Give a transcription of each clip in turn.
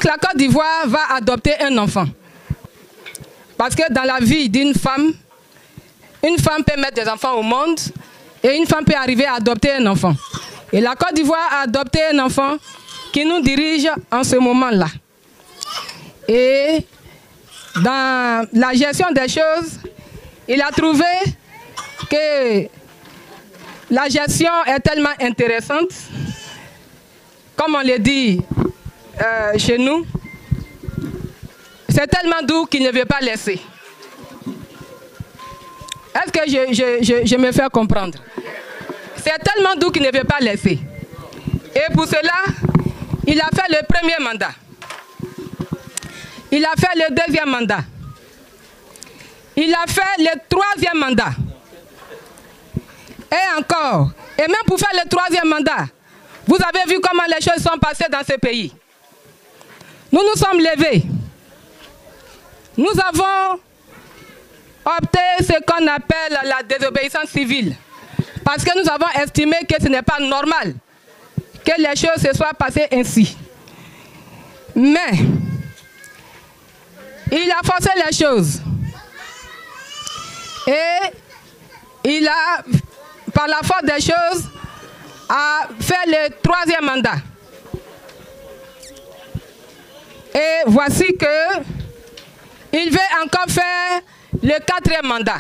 la Côte d'Ivoire va adopter un enfant. Parce que dans la vie d'une femme, une femme peut mettre des enfants au monde et une femme peut arriver à adopter un enfant. Et la Côte d'Ivoire a adopté un enfant qui nous dirige en ce moment-là. Et dans la gestion des choses, il a trouvé que la gestion est tellement intéressante, comme on le dit chez nous, c'est tellement doux qu'il ne veut pas laisser. Est-ce que je me fais comprendre? C'est tellement doux qu'il ne veut pas laisser. Et pour cela, il a fait le premier mandat. Il a fait le deuxième mandat. Il a fait le troisième mandat. Et encore. Et même pour faire le troisième mandat, vous avez vu comment les choses sont passées dans ce pays. Nous nous sommes levés. Nous avons opté ce qu'on appelle la désobéissance civile. Parce que nous avons estimé que ce n'est pas normal que les choses se soient passées ainsi. Mais il a forcé les choses. Et il a, par la force des choses, a fait le troisième mandat. Et voici que il veut encore faire le quatrième mandat.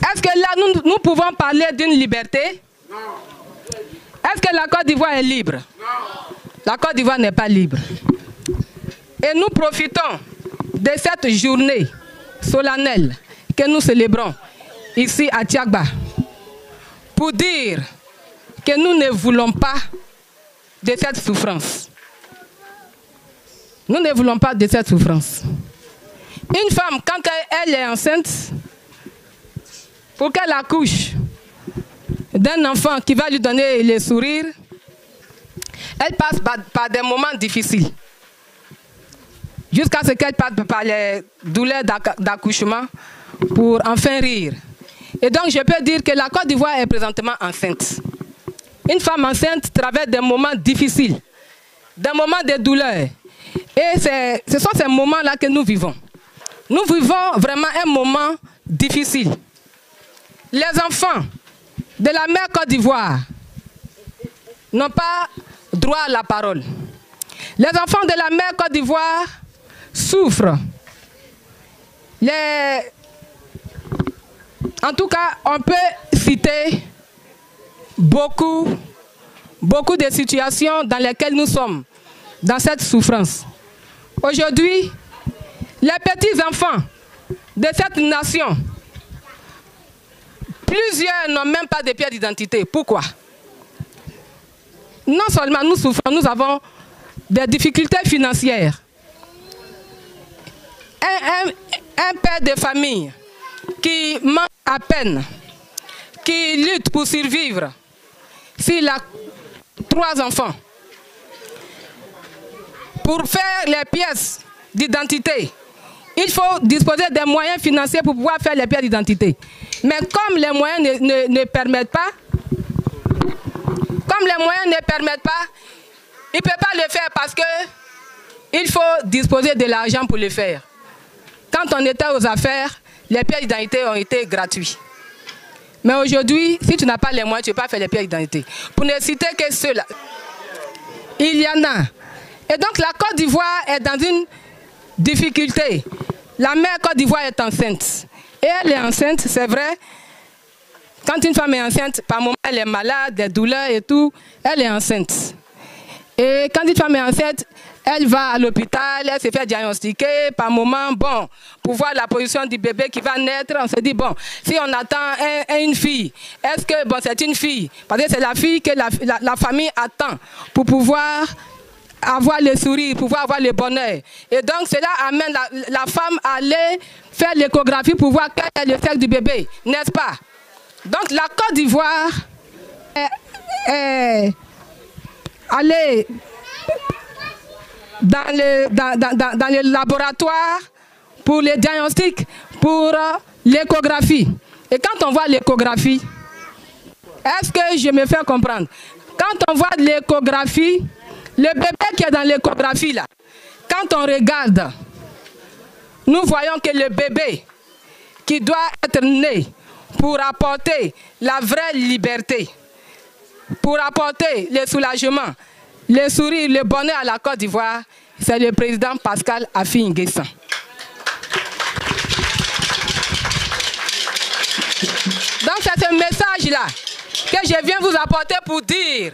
Est-ce que là, nous pouvons parler d'une liberté? Non. Est-ce que la Côte d'Ivoire est libre? Non. La Côte d'Ivoire n'est pas libre. Et nous profitons de cette journée solennelle que nous célébrons ici à Tiagba pour dire que nous ne voulons pas de cette souffrance. Nous ne voulons pas de cette souffrance. Une femme, quand elle est enceinte, pour qu'elle accouche d'un enfant qui va lui donner le sourire, elle passe par des moments difficiles. Jusqu'à ce qu'elle passe par les douleurs d'accouchement pour enfin rire. Et donc je peux dire que la Côte d'Ivoire est présentement enceinte. Une femme enceinte traverse des moments difficiles, des moments de douleur. Et ce sont ces moments-là que nous vivons. Nous vivons vraiment un moment difficile. Les enfants de la mère Côte d'Ivoire n'ont pas droit à la parole. Les enfants de la mère Côte d'Ivoire souffrent. En tout cas, on peut citer beaucoup de situations dans lesquelles nous sommes, dans cette souffrance. Aujourd'hui, les petits-enfants de cette nation, plusieurs n'ont même pas de pièce d'identité. Pourquoi? Non seulement nous souffrons, nous avons des difficultés financières. Un père de famille qui mange à peine, qui lutte pour survivre, s'il a 3 enfants, pour faire les pièces d'identité, il faut disposer des moyens financiers pour pouvoir faire les pièces d'identité. Mais comme les moyens ne permettent pas, il ne peut pas le faire parce qu'il faut disposer de l'argent pour le faire. Quand on était aux affaires, les pièces d'identité ont été gratuites. Mais aujourd'hui, si tu n'as pas les moyens, tu ne peux pas faire les pièces d'identité. Pour ne citer que ceux-là, il y en a. Et donc la Côte d'Ivoire est dans une difficulté. La mère Côte d'Ivoire est enceinte. Et elle est enceinte, c'est vrai. Quand une femme est enceinte, par moment elle est malade, des douleurs et tout, elle est enceinte. Et quand une femme est enceinte, elle va à l'hôpital, elle se fait diagnostiquer. Par moment, bon, pour voir la position du bébé qui va naître, on se dit, bon, si on attend une fille, est-ce que, bon, c'est une fille? Parce que c'est la fille que la famille attend pour pouvoir avoir le sourire, pouvoir avoir le bonheur. Et donc, cela amène la femme à aller faire l'échographie pour voir quel est le sexe du bébé, n'est-ce pas? Donc, la Côte d'Ivoire est allée dans le laboratoire pour le diagnostic, pour l'échographie. Et quand on voit l'échographie, est-ce que je me fais comprendre? Quand on voit l'échographie, le bébé qui est dans l'échographie là, quand on regarde, nous voyons que le bébé qui doit être né pour apporter la vraie liberté, pour apporter le soulagement, le sourire, le bonheur à la Côte d'Ivoire, c'est le président Pascal Affi N'Guessan. Donc c'est ce message-là que je viens vous apporter pour dire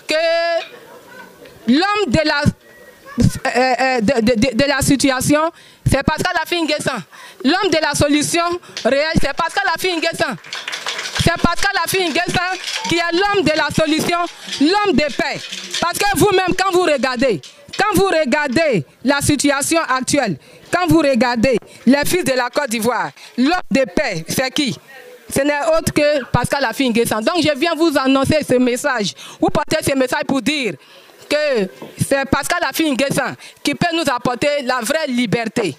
que l'homme de la situation, c'est Pascal Affi N'Guessan. L'homme de la solution réelle, c'est Pascal Affi N'Guessan. C'est Pascal Affi N'Guessan qui est l'homme de la solution, l'homme de paix. Parce que vous-même, quand vous regardez la situation actuelle, quand vous regardez les fils de la Côte d'Ivoire, l'homme de paix, c'est qui? Ce n'est autre que Pascal Affi N'Guessan. Donc je viens vous annoncer ce message, vous portez ce message pour dire que c'est Pascal Affi N'Guessan qui peut nous apporter la vraie liberté.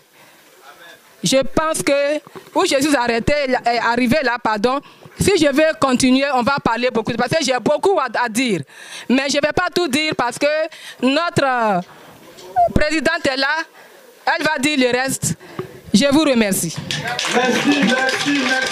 Je pense que, où je suis arrivé là, pardon, si je veux continuer, on va parler beaucoup, parce que j'ai beaucoup à dire. Mais je ne vais pas tout dire parce que notre présidente est là, elle va dire le reste. Je vous remercie. Merci, merci, merci.